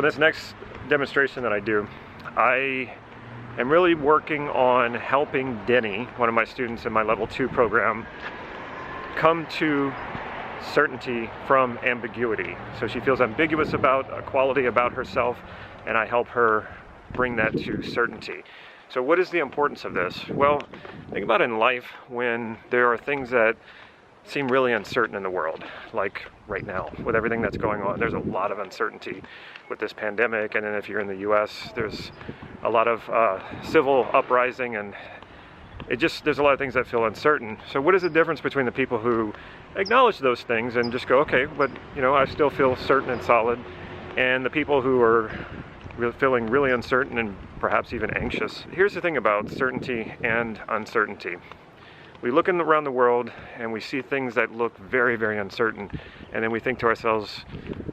So this next demonstration that I do, I am really working on helping Denny, one of my students in my level 2 program, come to certainty from ambiguity. So she feels ambiguous about a quality about herself, and I help her bring that to certainty. So what is the importance of this? Well, think about in life when there are things that seem really uncertain in the world, like right now with everything that's going on. There's a lot of uncertainty with this pandemic, and then if you're in the US, there's a lot of civil uprising, and there's a lot of things that feel uncertain. So what is the difference between the people who acknowledge those things and just go, okay, but I still feel certain and solid, and the people who are feeling really uncertain and perhaps even anxious? Here's the thing about certainty and uncertainty. We look around the world and we see things that look very, very uncertain, and then we think to ourselves,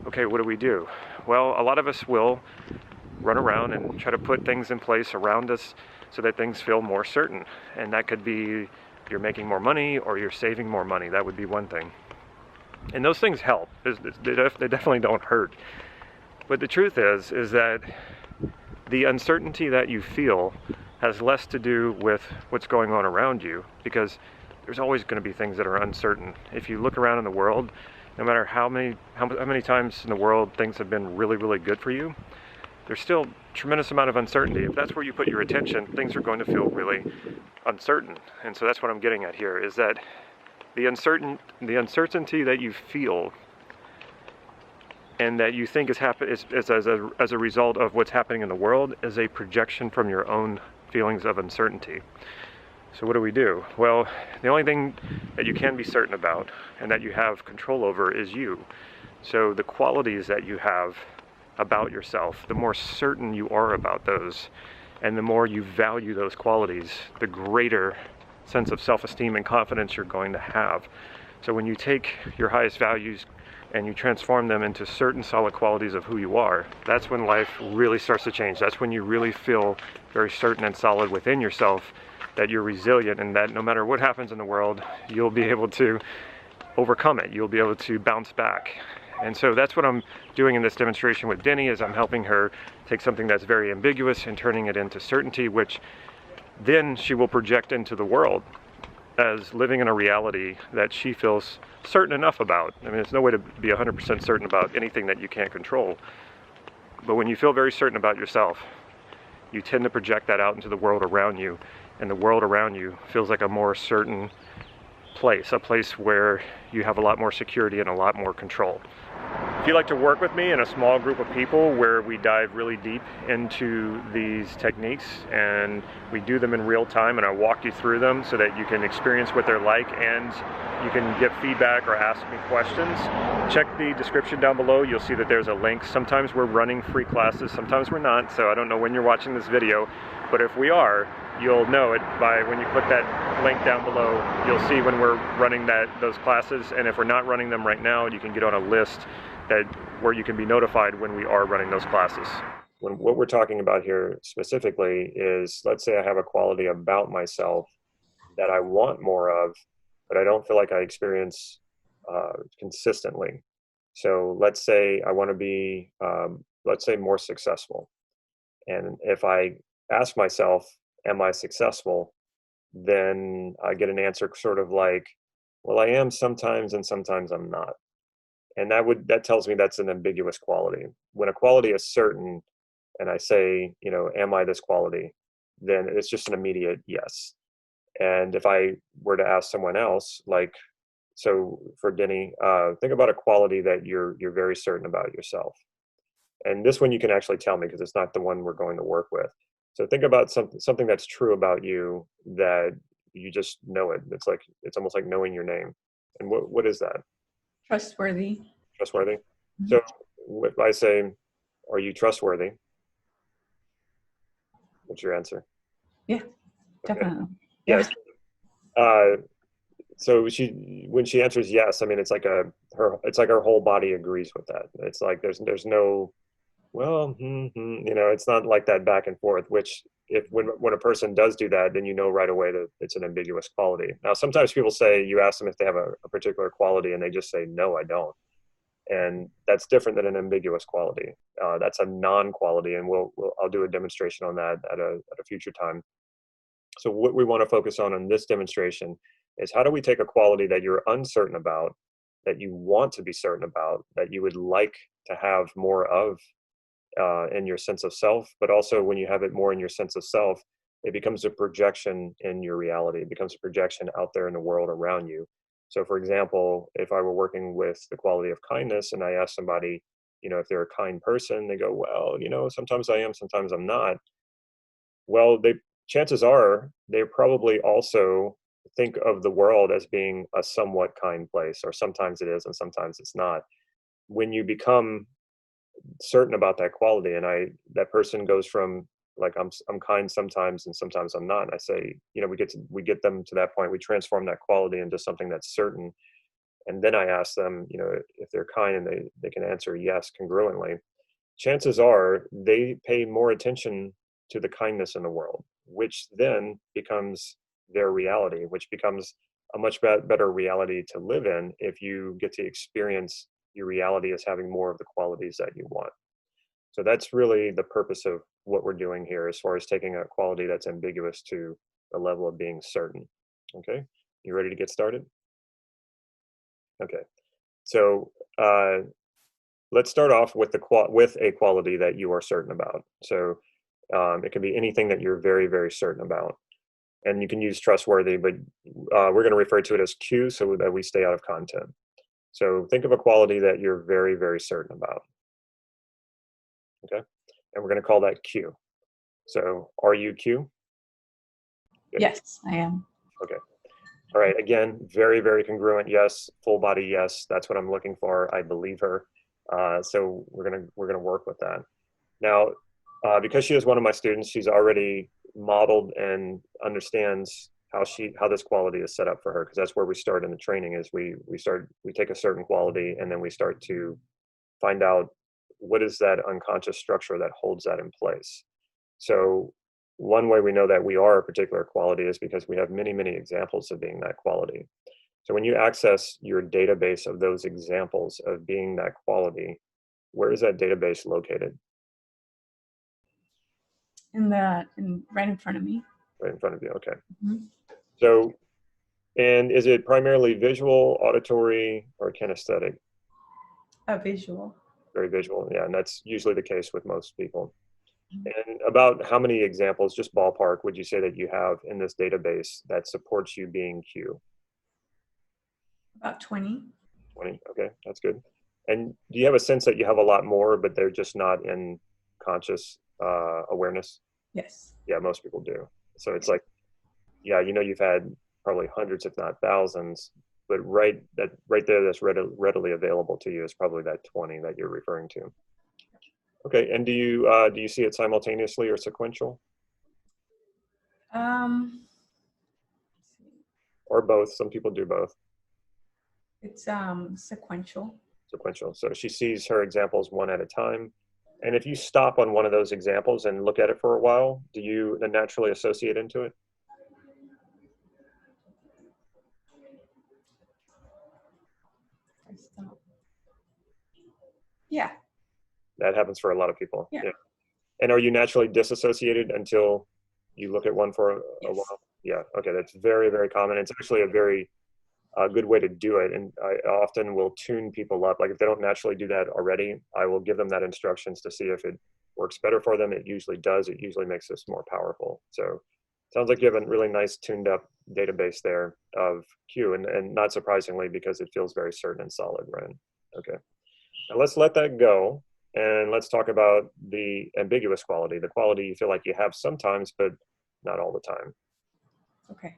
okay, what do we do? Well, a lot of us will run around and try to put things in place around us so that things feel more certain. And that could be you're making more money or you're saving more money. That would be one thing. And those things help. They definitely don't hurt. But the truth is that the uncertainty that you feel has less to do with what's going on around you, because there's always going to be things that are uncertain. If you look around in the world, no matter how many times in the world things have been really, really good for you, there's still a tremendous amount of uncertainty. If that's where you put your attention, things are going to feel really uncertain. And so that's what I'm getting at here, is that the uncertainty that you feel and that you think is as a result of what's happening in the world is a projection from your own feelings of uncertainty. So what do we do? Well, the only thing that you can be certain about and that you have control over is you. So the qualities that you have about yourself, the more certain you are about those, and the more you value those qualities, the greater sense of self-esteem and confidence you're going to have. So when you take your highest values and you transform them into certain solid qualities of who you are, that's when life really starts to change. That's when you really feel very certain and solid within yourself, that you're resilient, and that no matter what happens in the world, you'll be able to overcome it. You'll be able to bounce back. And so that's what I'm doing in this demonstration with Denny, is I'm helping her take something that's very ambiguous and turning it into certainty, which then she will project into the world as living in a reality that she feels certain enough about. I mean, there's no way to be 100% certain about anything that you can't control. But when you feel very certain about yourself, you tend to project that out into the world around you, and the world around you feels like a more certain place, a place where you have a lot more security and a lot more control. If you'd like to work with me in a small group of people where we dive really deep into these techniques and we do them in real time, and I walk you through them so that you can experience what they're like and you can give feedback or ask me questions, check the description down below. You'll see that there's a link. Sometimes we're running free classes, sometimes we're not, so I don't know when you're watching this video, but if we are, you'll know it by when you click that link down below. You'll see when we're running those classes, and if we're not running them right now, you can get on a list where you can be notified when we are running those classes. What we're talking about here specifically is, let's say I have a quality about myself that I want more of, but I don't feel like I experience consistently. So let's say I want to be, let's say, more successful. And if I ask myself, am I successful? Then I get an answer sort of like, well, I am sometimes and sometimes I'm not. And that tells me that's an ambiguous quality. When a quality is certain and I say, am I this quality? Then it's just an immediate yes. And if I were to ask someone else, like, so for Denny, think about a quality that you're very certain about yourself. And this one you can actually tell me because it's not the one we're going to work with. So think about something that's true about you that you just know it. It's almost like knowing your name. And what is that? Trustworthy. Trustworthy. Mm-hmm. So if I say, are you trustworthy? What's your answer? Yeah, definitely. Okay. Yes. So when she answers yes, I mean, it's like her whole body agrees with that. It's like there's no, well, it's not like that back and forth, which when a person does do that, then you know right away that it's an ambiguous quality. Now, sometimes people say, you ask them if they have a particular quality and they just say, no, I don't. And that's different than an ambiguous quality. That's a non-quality, and I'll do a demonstration on that at a future time. So what we want to focus on in this demonstration is, how do we take a quality that you're uncertain about, that you want to be certain about, that you would like to have more of in your sense of self, but also when you have it more in your sense of self, it becomes a projection in your reality. It becomes a projection out there in the world around you. So for example, if I were working with the quality of kindness and I asked somebody, if they're a kind person, they go, well, sometimes I am, sometimes I'm not. Well, chances are they probably also think of the world as being a somewhat kind place, or sometimes it is and sometimes it's not. When you become certain about that quality, and that person goes from, like, I'm kind sometimes and sometimes I'm not, and I say, we get them to that point, we transform that quality into something that's certain, and then I ask them, if they're kind, and they can answer yes congruently. Chances are they pay more attention to the kindness in the world, which then becomes their reality, which becomes a much better reality to live in if you get to experience your reality as having more of the qualities that you want. So that's really the purpose of what we're doing here, as far as taking a quality that's ambiguous to the level of being certain. Okay, you ready to get started? Okay, so let's start off with with a quality that you are certain about. So it can be anything that you're very, very certain about. And you can use trustworthy, but we're going to refer to it as Q so that we stay out of content. So think of a quality that you're very, very certain about. Okay. And we're going to call that Q. So are you Q? Good. Yes, I am. Okay. All right. Again, very, very congruent. Yes. Full body. Yes. That's what I'm looking for. I believe her. So we're going to work with that. Now, because she is one of my students, she's already modeled and understands how this quality is set up for her, because that's where we start in the training. Is we take a certain quality, and then we start to find out what is that unconscious structure that holds that in place. So one way we know that we are a particular quality is because we have many, many examples of being that quality. So when you access your database of those examples of being that quality, where is that database located? Right in front of me. Right in front of you. Okay. Mm-hmm. So, and is it primarily visual, auditory, or kinesthetic? Visual. Very visual. Yeah, and that's usually the case with most people. And about how many examples, just ballpark, would you say that you have in this database that supports you being Q? About 20. 20. Okay, that's good. And do you have a sense that you have a lot more, but they're just not in conscious awareness? Yes. Yeah, most people do. So it's like, yeah, you've had probably hundreds, if not thousands, but right there, that's readily available to you is probably that 20 that you're referring to. Okay, and do you see it simultaneously or sequential? Or both? Some people do both. It's sequential. Sequential. So she sees her examples one at a time. And if you stop on one of those examples and look at it for a while, do you then naturally associate into it? Yeah. That happens for a lot of people. Yeah. Yeah. And are you naturally disassociated until you look at one for a while? Yeah. Okay. That's very, very common. It's actually a very good way to do it. And I often will tune people up. Like if they don't naturally do that already, I will give them that instructions to see if it works better for them. It usually does. It usually makes us more powerful. So sounds like you have a really nice tuned up database there of Q, and not surprisingly, because it feels very certain and solid, right? Okay. Now let's let that go. And let's talk about the ambiguous quality, the quality you feel like you have sometimes, but not all the time. Okay.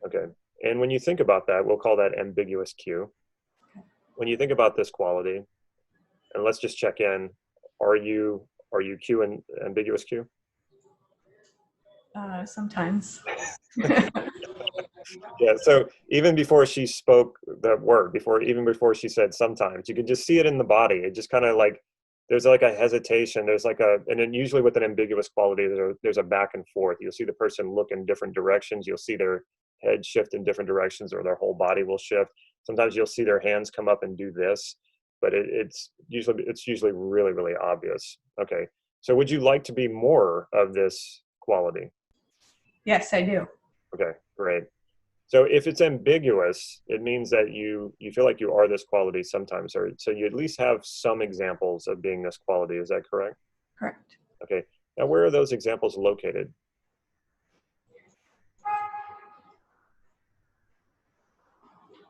Okay. And when you think about that, we'll call that ambiguous Q. Okay. When you think about this quality, and let's just check in, are you Q and ambiguous Q? Sometimes. Yeah. So even before she spoke the word, even before she said sometimes, you can just see it in the body. It just kind of like, there's like a hesitation. There's like and then usually with an ambiguous quality, there's a back and forth. You'll see the person look in different directions. You'll see their head shift in different directions, or their whole body will shift. Sometimes you'll see their hands come up and do this. but it's usually really, really obvious. Okay. So would you like to be more of this quality? Yes, I do. Okay, great. So if it's ambiguous, it means that you feel like you are this quality sometimes, or so you at least have some examples of being this quality. Is that correct? Correct. Okay. Now, where are those examples located?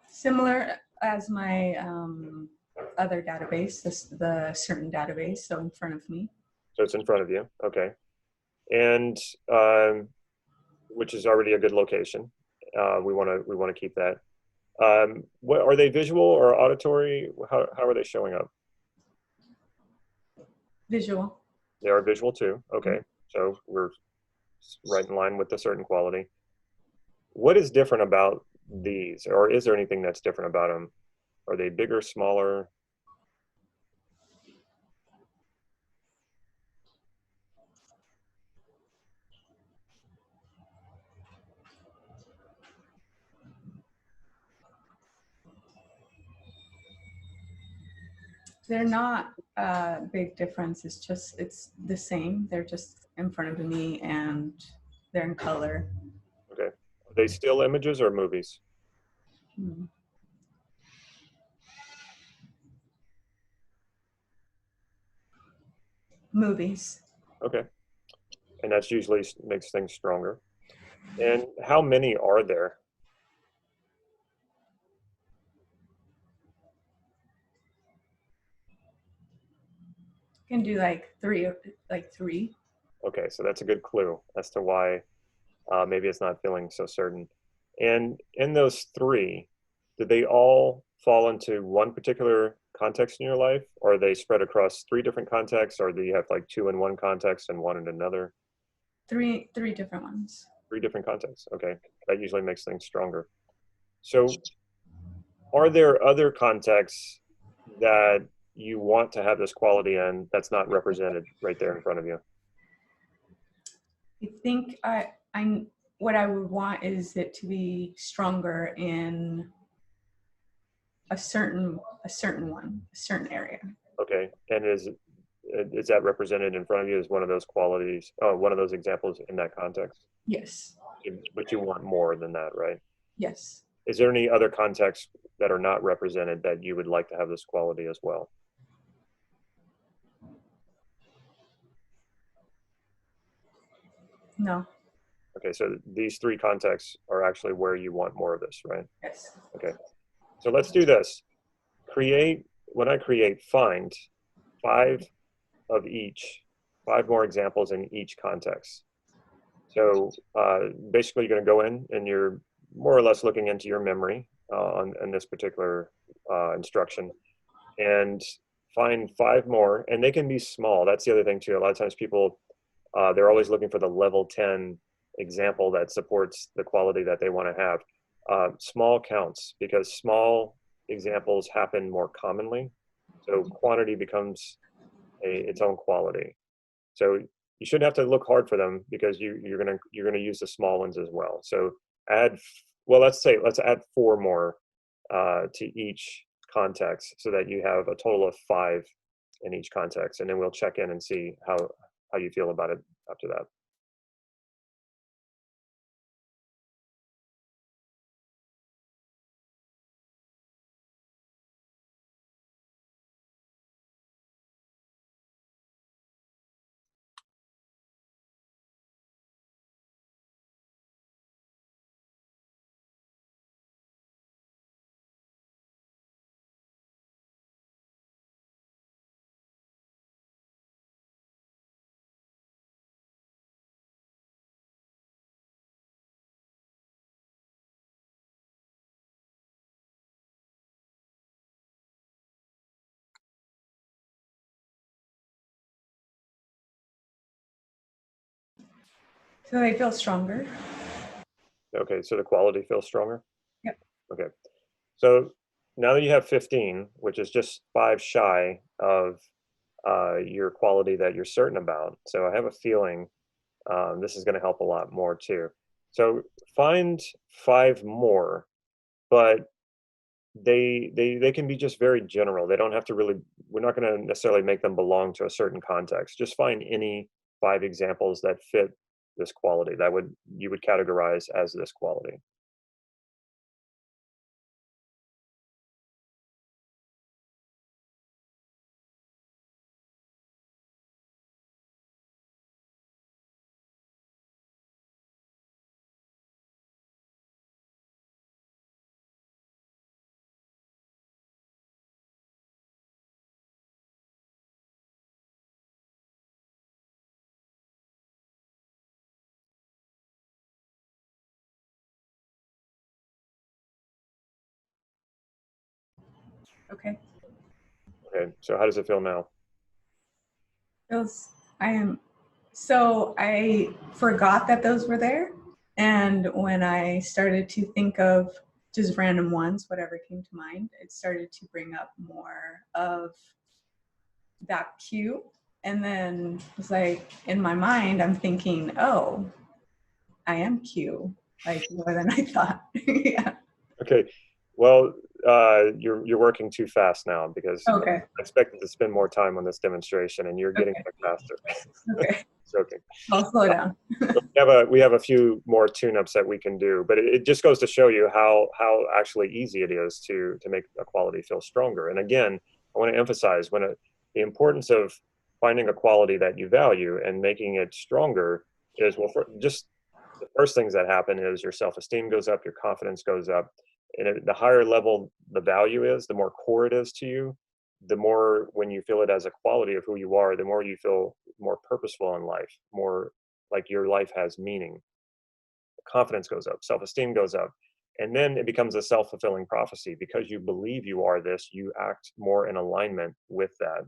Similar as my other database, the certain database, so in front of me. So it's in front of you. Okay. And which is already a good location. We want to keep that. What are they, visual or auditory? How are they showing up? Visual. They are visual too. Okay. So we're right in line with a certain quality. What is different about these, or is there anything that's different about them? Are they bigger, smaller? They're not a big difference. It's the same. They're just in front of me and they're in color. Okay. Are they still images or movies? Hmm. Movies. Okay. And that's usually makes things stronger. And how many are there? Can do like three. Okay, so that's a good clue as to why maybe it's not feeling so certain. And in those three, did they all fall into one particular context in your life, or are they spread across three different contexts, or do you have like two in one context and one in another? Three different ones. Three different contexts. Okay, that usually makes things stronger. So, are there other contexts that you want to have this quality in that's not represented right there in front of you? I think I what I would want is it to be stronger in a certain area. Okay, and is that represented in front of you as one of those qualities, one of those examples in that context? Yes. But you want more than that, right? Yes. Is there any other contexts that are not represented that you would like to have this quality as well? No. Okay, so these three contexts are actually where you want more of this, right? Yes. Okay, so let's do this. When I create, find five of each, five more examples in each context. So basically, you're going to go in and you're more or less looking into your memory on this particular instruction and find five more. And they can be small. That's the other thing, too. A lot of times people, they're always looking for the level 10 example that supports the quality that they want to have. Small counts because small examples happen more commonly. So quantity becomes its own quality. So you shouldn't have to look hard for them because you're gonna use the small ones as well. So add well, let's add four more to each context so that you have a total of five in each context, and then we'll check in and see how you feel about it after that. So they feel stronger. Okay, so the quality feels stronger. Yep. Okay, so now that you have 15, which is just five shy of your quality that you're certain about, so I have a feeling this is going to help a lot more too. So find five more, but they can be just very general. They don't have to really, we're not going to necessarily make them belong to a certain context. Just find any 5 examples that fit this quality that would you would categorize as this quality. Okay. Okay, so how does it feel now? Those I am so I forgot that those were there. And when I started to think of just random ones, whatever came to mind, it started to bring up more of that cue. And then it's like in my mind, I'm thinking, oh, I am Q, like more than I thought. Yeah. Okay, well, you're working too fast now because I Okay. expected to spend more time on this demonstration, and you're getting Okay. there faster. Okay. Joking. I'll slow down. We have a few more tune-ups that we can do, but it just goes to show you how actually easy it is to make a quality feel stronger. And again, I want to emphasize the importance of finding a quality that you value and making it stronger is, well, just the first things that happen is your self-esteem goes up, your confidence goes up, and the higher level the value is, the more core it is to you, the more, when you feel it as a quality of who you are, the more you feel more purposeful in life, more like your life has meaning. Confidence goes up, self-esteem goes up, and then it becomes a self-fulfilling prophecy. Because you believe you are this, you act more in alignment with that,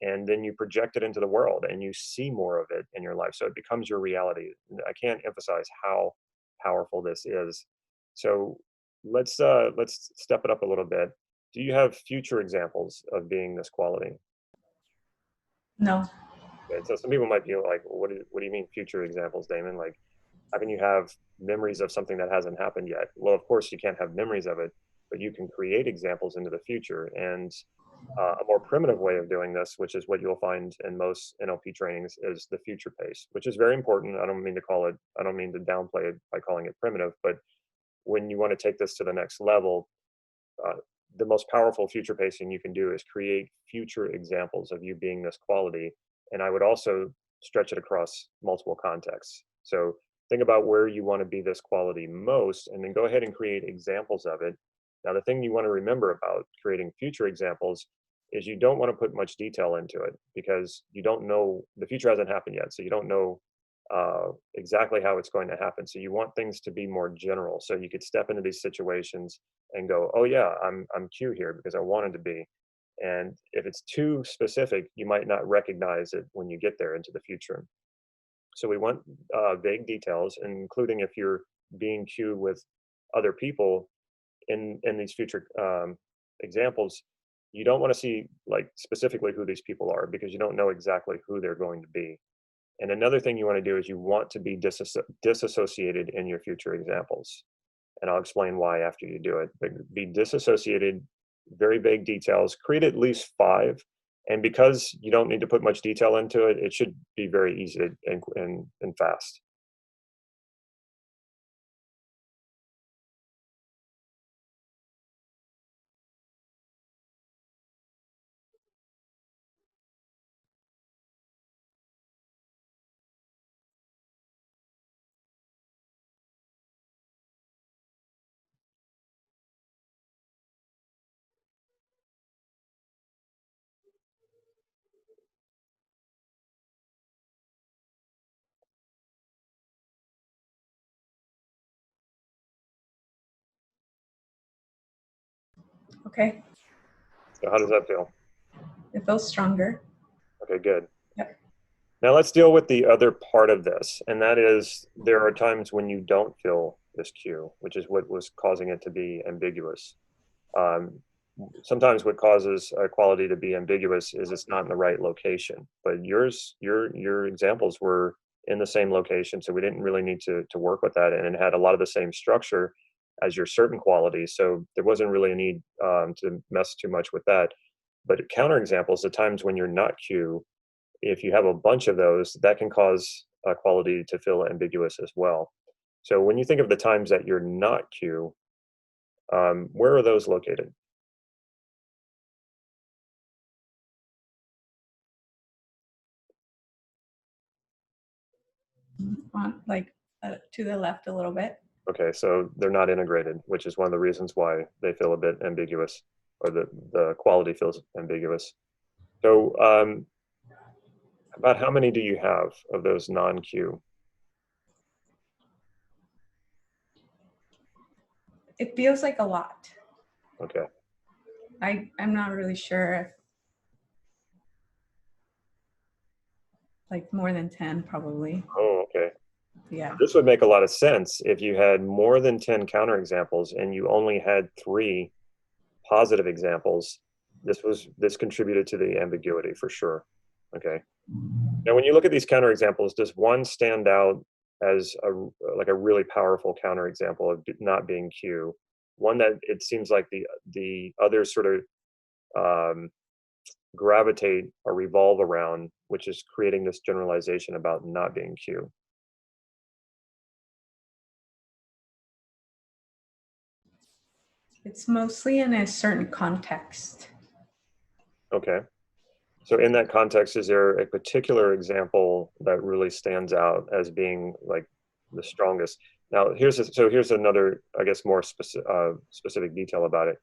and then you project it into the world and you see more of it in your life, so it becomes your reality. I can't emphasize how powerful this is. So let's step it up a little bit. Do you have future examples of being this quality? No. And so some people might be like, well, what do you mean future examples, Damon? Like, how can you have memories of something that hasn't happened yet? Well, of course you can't have memories of it, but you can create examples into the future. And a more primitive way of doing this, which is what you'll find in most NLP trainings, is the future pace, which is very important. I don't mean to downplay it by calling it primitive, but when you want to take this to the next level, uh, the most powerful future pacing you can do is create future examples of you being this quality. And I would also stretch it across multiple contexts. So think about where you want to be this quality most, and then go ahead and create examples of it. Now, the thing you want to remember about creating future examples is you don't want to put much detail into it, because you don't know, the future hasn't happened yet. So you don't know exactly how it's going to happen. So you want things to be more general. So you could step into these situations and go, oh yeah, I'm Q here because I wanted to be. And if it's too specific, you might not recognize it when you get there into the future. So we want vague details, including if you're being Q with other people in these future examples. You don't want to see like specifically who these people are, because you don't know exactly who they're going to be. And another thing you want to do is you want to be disassociated in your future examples. And I'll explain why after you do it. But be disassociated, very vague details, create at least 5. And because you don't need to put much detail into it, it should be very easy and fast. Okay. So how does that feel? It feels stronger. Okay, good. Yep. Now let's deal with the other part of this, and that is there are times when you don't feel this cue, which is what was causing it to be ambiguous. Um, Sometimes what causes a quality to be ambiguous is it's not in the right location. But your examples were in the same location, so we didn't really need to work with that, and it had a lot of the same structure as your certain quality. So there wasn't really a need to mess too much with that. But counterexamples, the times when you're not Q, if you have a bunch of those, that can cause a quality to feel ambiguous as well. So when you think of the times that you're not Q, where are those located? Like to the left a little bit. Okay, so they're not integrated, which is one of the reasons why they feel a bit ambiguous, or the quality feels ambiguous. So about how many do you have of those non-Q? It feels like a lot. Okay. I'm not really sure if like more than 10 probably. Oh, okay. Yeah. This would make a lot of sense if you had more than 10 counterexamples and you only had 3 positive examples. This contributed to the ambiguity for sure. Okay. Now, when you look at these counterexamples, does one stand out as a really powerful counterexample of not being Q? One that it seems like the others sort of gravitate or revolve around, which is creating this generalization about not being Q. It's mostly in a certain context. Okay. So in that context, is there a particular example that really stands out as being like the strongest? Now, here's another, I guess, more specific detail about it.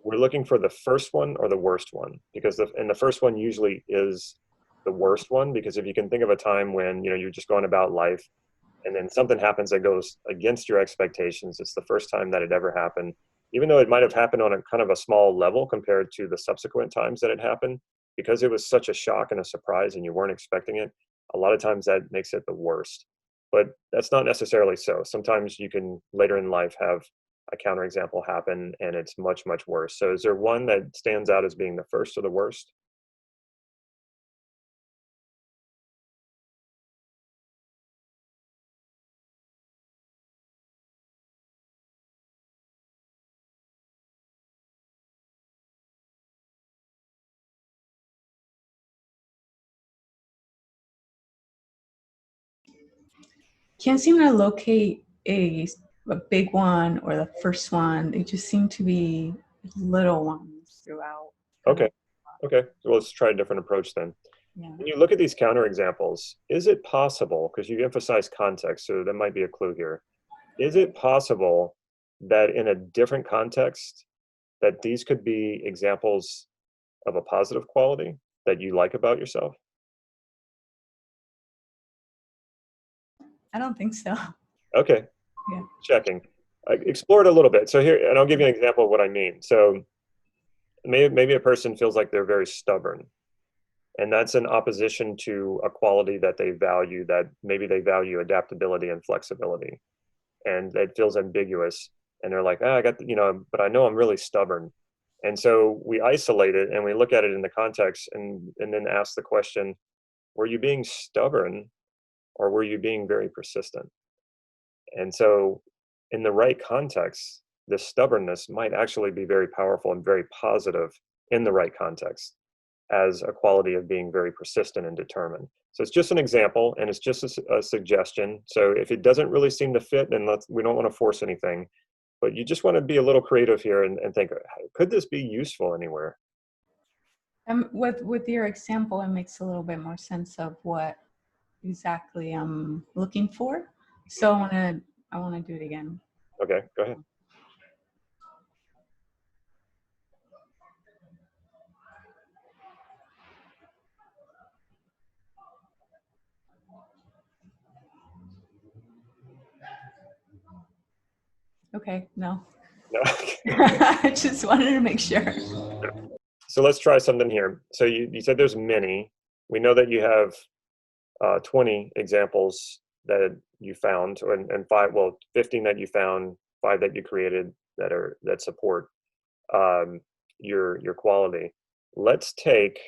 We're looking for the first one or the worst one, because the first one usually is the worst one, because if you can think of a time when you're just going about life and then something happens that goes against your expectations, it's the first time that it ever happened, even though it might have happened on a kind of a small level compared to the subsequent times that it happened, because it was such a shock and a surprise and you weren't expecting it. A lot of times that makes it the worst, but that's not necessarily so. Sometimes you can later in life have a counterexample happen and it's much, much worse. So is there one that stands out as being the first or the worst? Can't seem to locate a big one or the first one. They just seem to be little ones throughout. Okay. Okay. So let's try a different approach then. Yeah. When you look at these counterexamples, is it possible, because you emphasize context, so that might be a clue here, is it possible that in a different context, that these could be examples of a positive quality that you like about yourself? I don't think so. Okay, Yeah. checking. Explore it a little bit. So here, and I'll give you an example of what I mean. So maybe a person feels like they're very stubborn, and that's in opposition to a quality that they value, that maybe they value adaptability and flexibility, and it feels ambiguous. And they're like, I got, but I know I'm really stubborn. And so we isolate it and we look at it in the context, and then ask the question, were you being stubborn or were you being very persistent? And so in the right context, this stubbornness might actually be very powerful and very positive in the right context as a quality of being very persistent and determined. So it's just an example and it's just a suggestion. So if it doesn't really seem to fit, then we don't want to force anything, but you just want to be a little creative here and think, could this be useful anywhere? With your example, it makes a little bit more sense of what exactly I'm looking for. So I wanna do it again. Okay, go ahead. Okay, no. No. I just wanted to make sure. So let's try something here. So you said there's many. We know that you have 20 examples that you found, and 15 that you found, 5 that you created that support your quality. Let's take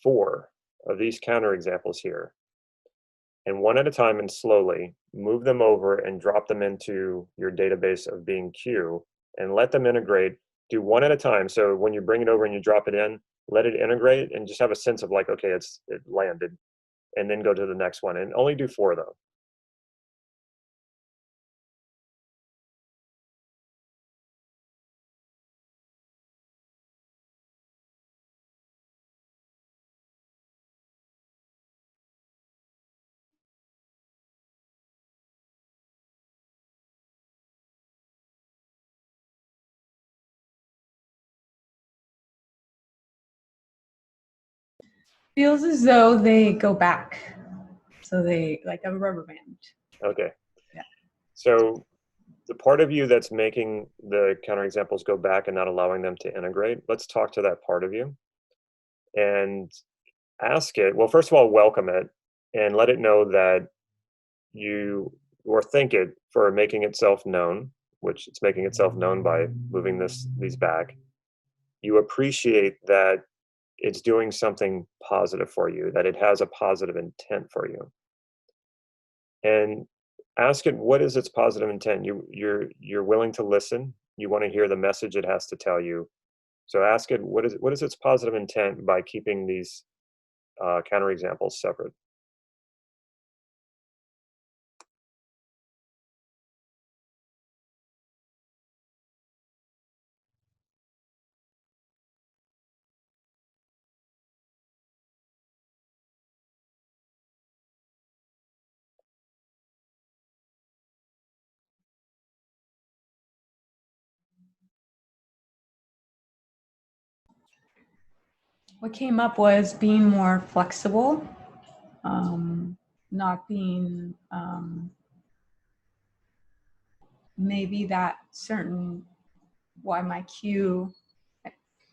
4 of these counterexamples here, and one at a time and slowly move them over and drop them into your database of being Q and let them integrate. Do one at a time. So when you bring it over and you drop it in, let it integrate and just have a sense of like, okay, it landed, and then go to the next one, and only do 4 though. Feels as though they go back. So they, like a rubber band. Okay. Yeah. So the part of you that's making the counterexamples go back and not allowing them to integrate, let's talk to that part of you and ask it. Well, first of all, welcome it and let it know that you, or thank it for making itself known, which it's making itself known by moving these back. You appreciate that it's doing something positive for you, that it has a positive intent for you. And ask it, what is its positive intent? You're willing to listen. You want to hear the message it has to tell you. So ask it, what is its positive intent by keeping these counterexamples separate? What came up was being more flexible, not being maybe that certain, why my cue.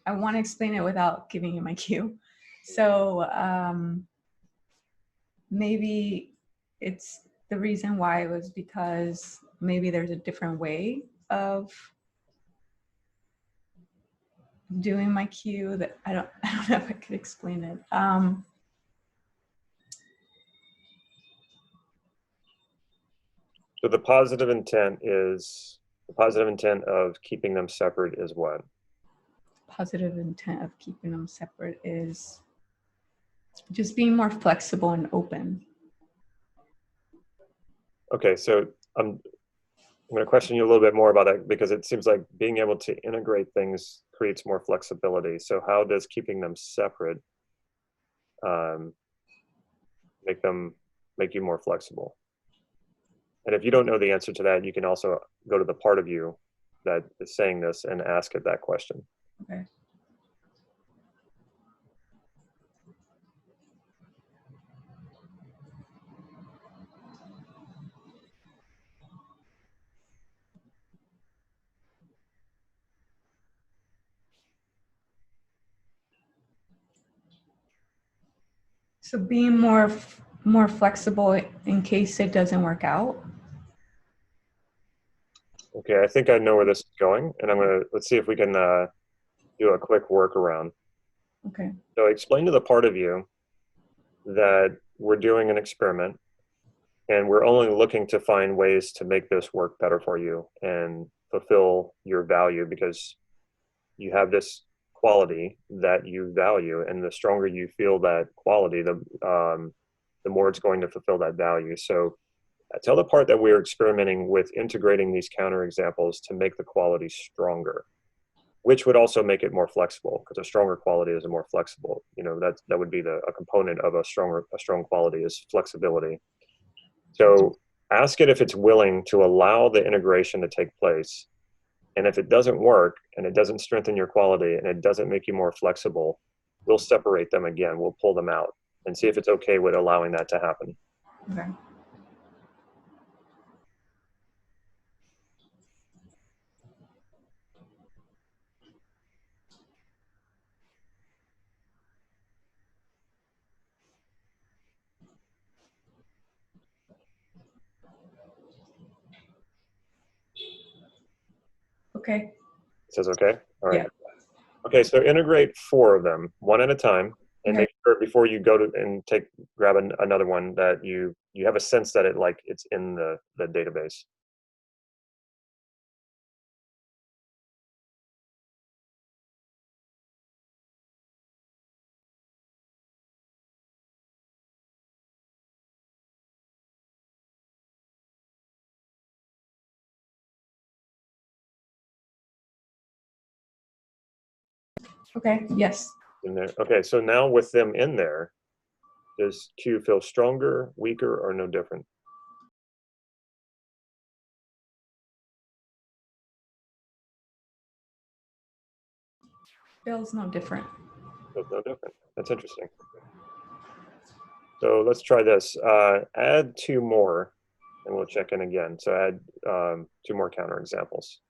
I want to explain it without giving you my cue. So maybe it's the reason why was because maybe there's a different way of doing my cue that I don't know if I could explain it. So the positive intent of keeping them separate is what? Positive intent of keeping them separate is just being more flexible and open. Okay, so I'm going to question you a little bit more about that because it seems like being able to integrate things creates more flexibility. So how does keeping them separate make you more flexible? And if you don't know the answer to that, you can also go to the part of you that is saying this and ask it that question. Okay. So being more flexible in case it doesn't work out. Okay, I think I know where this is going, and let's see if we can do a quick workaround. Okay. So explain to the part of you that we're doing an experiment and we're only looking to find ways to make this work better for you and fulfill your value because you have this quality that you value, and the stronger you feel that quality, the more it's going to fulfill that value. So tell the part that we're experimenting with integrating these counterexamples to make the quality stronger, which would also make it more flexible because a stronger quality is a more flexible. You know, that would be a component of a strong quality is flexibility. So ask it if it's willing to allow the integration to take place. And if it doesn't work and it doesn't strengthen your quality and it doesn't make you more flexible, we'll separate them again. We'll pull them out and see if it's okay with allowing that to happen. Okay. Okay. It says okay? All right. Yeah. Okay, so integrate 4 of them, one at a time, and Okay. make sure before you go to and grab another one that you have a sense that it's in the database. Okay. Yes. In there. Okay, so now with them in there, does Q feel stronger, weaker, or no different? Feels no different. Feels no different. That's interesting. So let's try this. Add two more, and we'll check in again. So add two more counterexamples.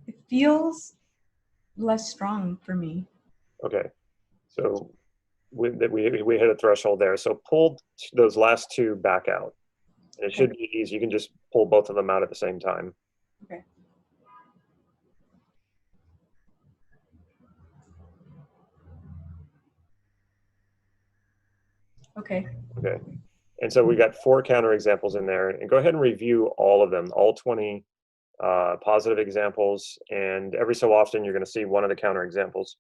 It feels less strong for me. Okay, so we hit a threshold there. So pull those last two back out. And it should be easy. You can just pull both of them out at the same time. Okay. Okay. Okay. And so we got 4 counterexamples in there. And go ahead and review all of them, all 20 positive examples. And every so often, you're going to see one of the counterexamples.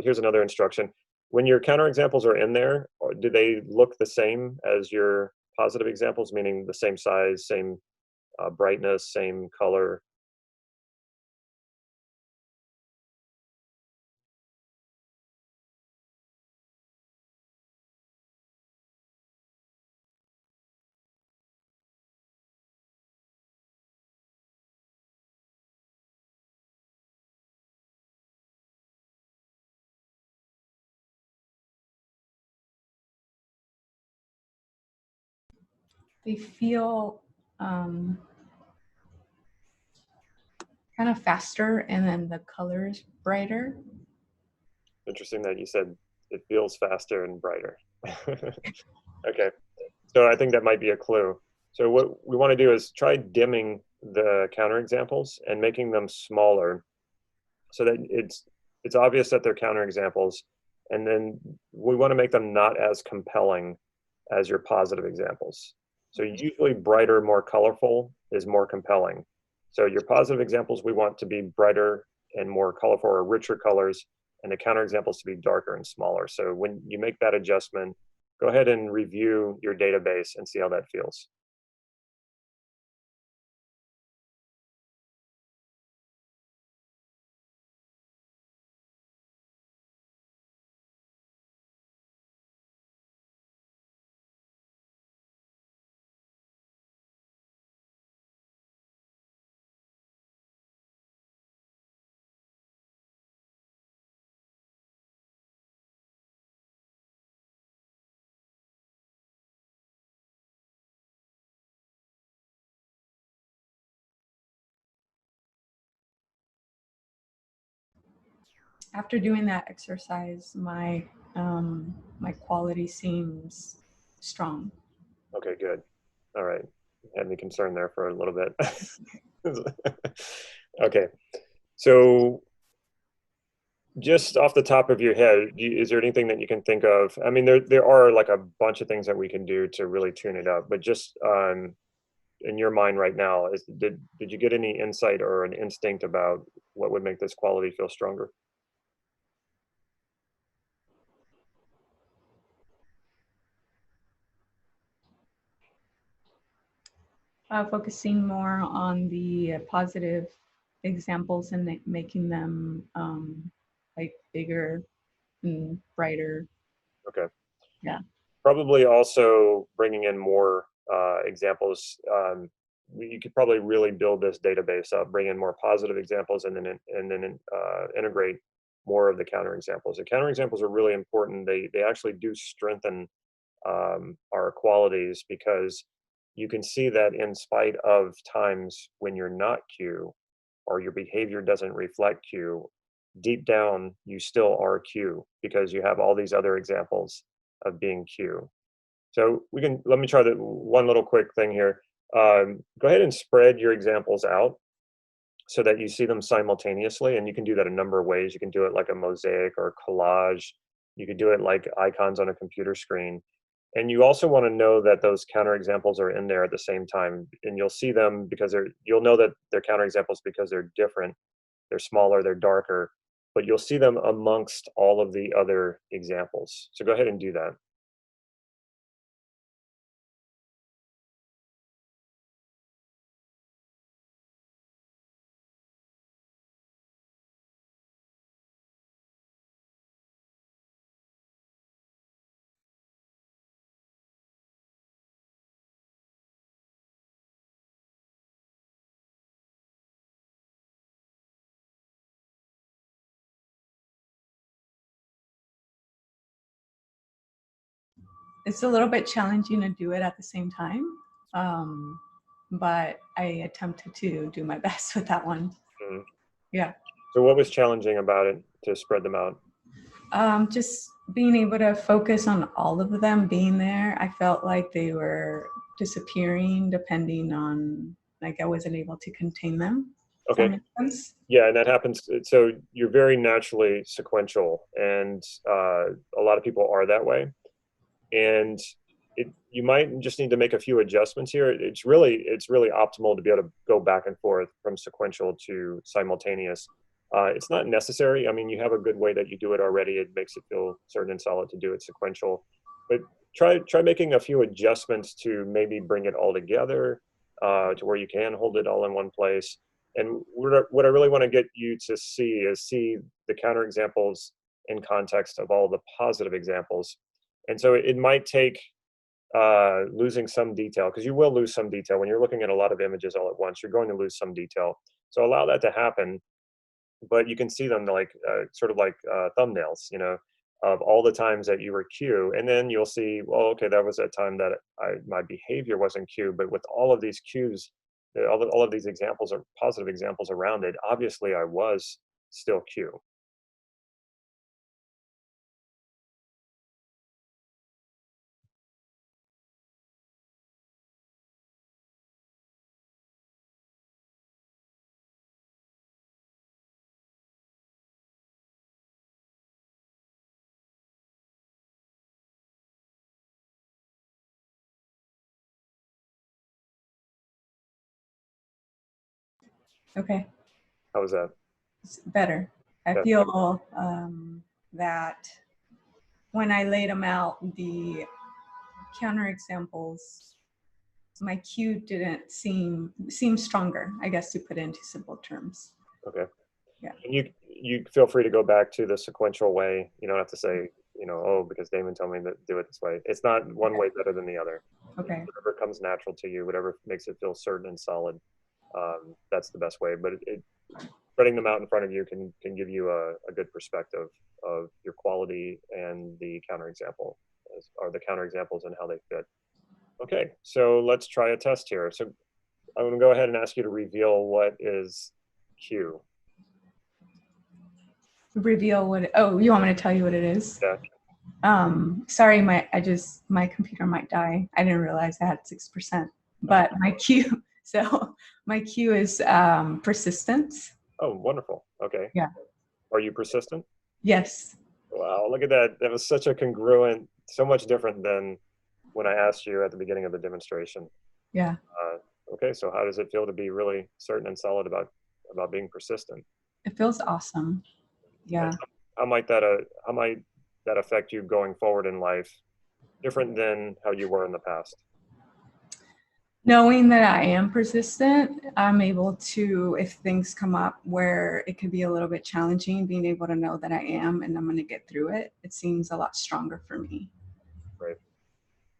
Here's another instruction. When your counterexamples are in there, do they look the same as your positive examples, meaning the same size, same brightness, same color? They feel kind of faster, and then the colors brighter. Interesting that you said it feels faster and brighter. Okay. So I think that might be a clue. So what we want to do is try dimming the counterexamples and making them smaller so that it's obvious that they're counterexamples. And then we want to make them not as compelling as your positive examples. So usually brighter, more colorful is more compelling. So your positive examples we want to be brighter and more colorful or richer colors, and the counterexamples to be darker and smaller. So when you make that adjustment, go ahead and review your database and see how that feels. After doing that exercise, my quality seems strong. Okay, good. All right. Had me concerned there for a little bit. Okay. So just off the top of your head, is there anything that you can think of? I mean, there are like a bunch of things that we can do to really tune it up, but just in your mind right now, did you get any insight or an instinct about what would make this quality feel stronger? Focusing more on the positive examples and making them like bigger and brighter. Okay. Yeah. Probably also bringing in more examples. You could probably really build this database up, bring in more positive examples, and then integrate more of the counterexamples. The counterexamples are really important. They actually do strengthen are qualities, because you can see that in spite of times when you're not Q or your behavior doesn't reflect Q, deep down you still are Q because you have all these other examples of being Q. So let me try the one little quick thing here. Go ahead and spread your examples out so that you see them simultaneously. And you can do that a number of ways. You can do it like a mosaic or a collage. You could do it like icons on a computer screen. And you also want to know that those counterexamples are in there at the same time. And you'll see them because you'll know that they're counterexamples because they're different. They're smaller, they're darker, but you'll see them amongst all of the other examples. So go ahead and do that. It's a little bit challenging to do it at the same time, but I attempted to do my best with that one. Mhm. Yeah. So what was challenging about it to spread them out? Just being able to focus on all of them being there. I felt like they were disappearing depending on, like, I wasn't able to contain them. Does that Okay. make sense? Yeah, and that happens. So you're very naturally sequential, and a lot of people are that way. And you might just need to make a few adjustments here. It's really optimal to be able to go back and forth from sequential to simultaneous. It's not necessary. I mean, you have a good way that you do it already. It makes it feel certain and solid to do it sequential, but try making a few adjustments to maybe bring it all together to where you can hold it all in one place. And what I really want to get you to see the counterexamples in context of all the positive examples. And so it might take losing some detail, because you will lose some detail when you're looking at a lot of images all at once. You're going to lose some detail. So allow that to happen, but you can see them like sort of like thumbnails, of all the times that you were Q, and then you'll see, well, okay, that was that time that my behavior wasn't Q, but with all of these Qs, all of these examples are positive examples around it. Obviously, I was still Q. Okay. How was that? It's better. I That's feel that when I laid them out, the counterexamples, my cue didn't seem stronger, I guess, to put into simple terms. okay. Yeah. And you feel free to go back to the sequential way. You don't have to say, oh, because Damon told me to do it this way. It's not one way better than the other. Okay. Whatever comes natural to you, whatever makes it feel certain and solid, that's the best way. But spreading them out in front of you can give you a good perspective of your quality and the counterexample, or the counterexamples and how they fit. Okay, so let's try a test here. So I'm going to go ahead and ask you to reveal what is Q. Reveal what? Oh, you want me to tell you what it is? Yeah. Sorry, my computer might die. I didn't realize I had 6%. But my cue, so my cue is persistence. Oh, wonderful. Okay. Yeah. Are you persistent? Yes. Wow, look at that. That was such a congruent, so much different than when I asked you at the beginning of the demonstration. Yeah. Okay, so how does it feel to be really certain and solid about being persistent? It feels awesome. Yeah. And how might that affect you going forward in life, different than how you were in the past? Knowing that I am persistent, I'm able to, if things come up where it could be a little bit challenging, being able to know that I am and I'm going to get through it, it seems a lot stronger for me. Right.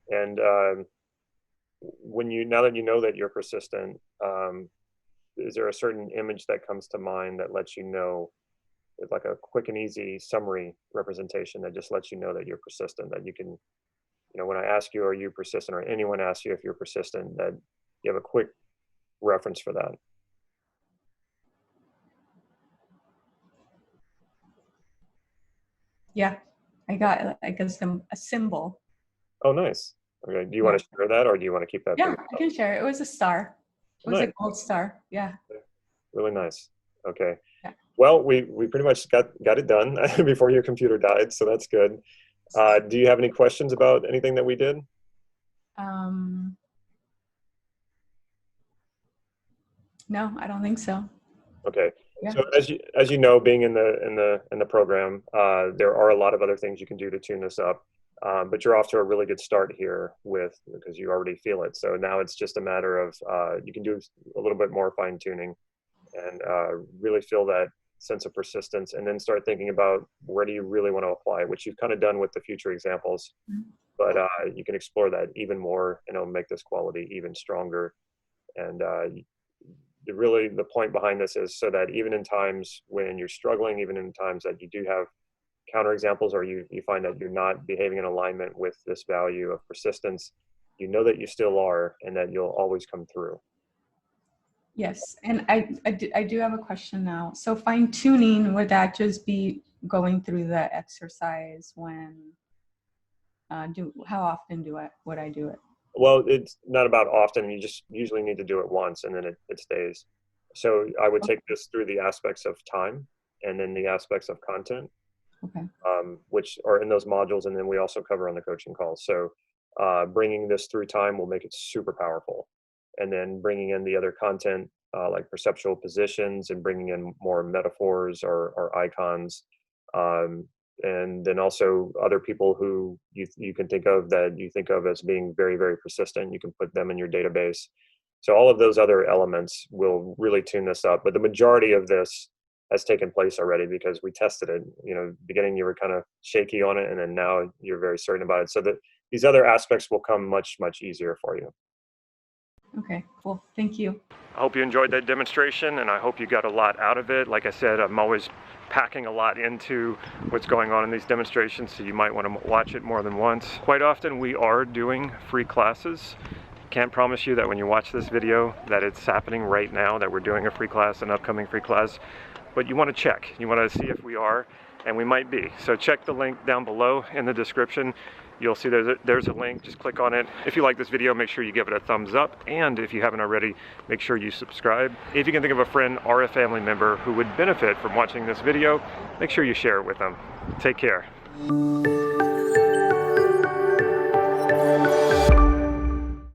And now that you know that you're persistent, is there a certain image that comes to mind that lets you know, like a quick and easy summary representation that just lets you know that you're persistent, that you can when I ask you, are you persistent, or anyone asks you if you're persistent, that you have a quick reference for that. Yeah, I got a symbol. Oh, nice. Okay. Do you Yeah. want to share that, or do you want to keep that? Yeah, I can share. It was a star. It was Nice. a gold star. Yeah. Really nice. Okay. Yeah. Well, we pretty much got it done before your computer died, so that's good. Do you have any questions about anything that we did? No, I don't think so. Okay. Yeah. So as you know, being in the program, there are a lot of other things you can do to tune this up. But you're off to a really good start here because you already feel it. So now it's just a matter of you can do a little bit more fine tuning and really feel that sense of persistence, and then start thinking about where do you really want to apply, which you've kind of done with the future examples. Mm-hmm. But you can explore that even more, and it'll make this quality even stronger. And really the point behind this is so that even in times when you're struggling, even in times that you do have counter examples, or you find that you're not behaving in alignment with this value of persistence, you know that you still are, and that you'll always come through. Yes, and I do have a question now. So fine tuning, would that just be going through the exercise when how often would I do it? Well, it's not about often. You just usually need to do it once, and then it stays. So I would take this through the aspects of time, and then the aspects of content, Okay. Which are in those modules, and then we also cover on the coaching calls. So bringing this through time will make it super powerful, and then bringing in the other content like perceptual positions, and bringing in more metaphors or icons, and then also other people who you can think of that you think of as being very, very persistent. You can put them in your database. So all of those other elements will really tune this up. But the majority of this has taken place already because we tested it. Beginning you were kind of shaky on it, and then now you're very certain about it. So that these other aspects will come much, much easier for you. Okay, cool. Thank you. I hope you enjoyed that demonstration, and I hope you got a lot out of it. Like I said, I'm always packing a lot into what's going on in these demonstrations, so you might want to watch it more than once. Quite often we are doing free classes. Can't promise you that when you watch this video that it's happening right now, that we're doing a free class, an upcoming free class, but you want to check. You want to see if we are, and we might be. So check the link down below in the description. You'll see there's a link, just click on it. If you like this video, make sure you give it a thumbs up, and if you haven't already, make sure you subscribe. If you can think of a friend or a family member who would benefit from watching this video, make sure you share it with them. Take care.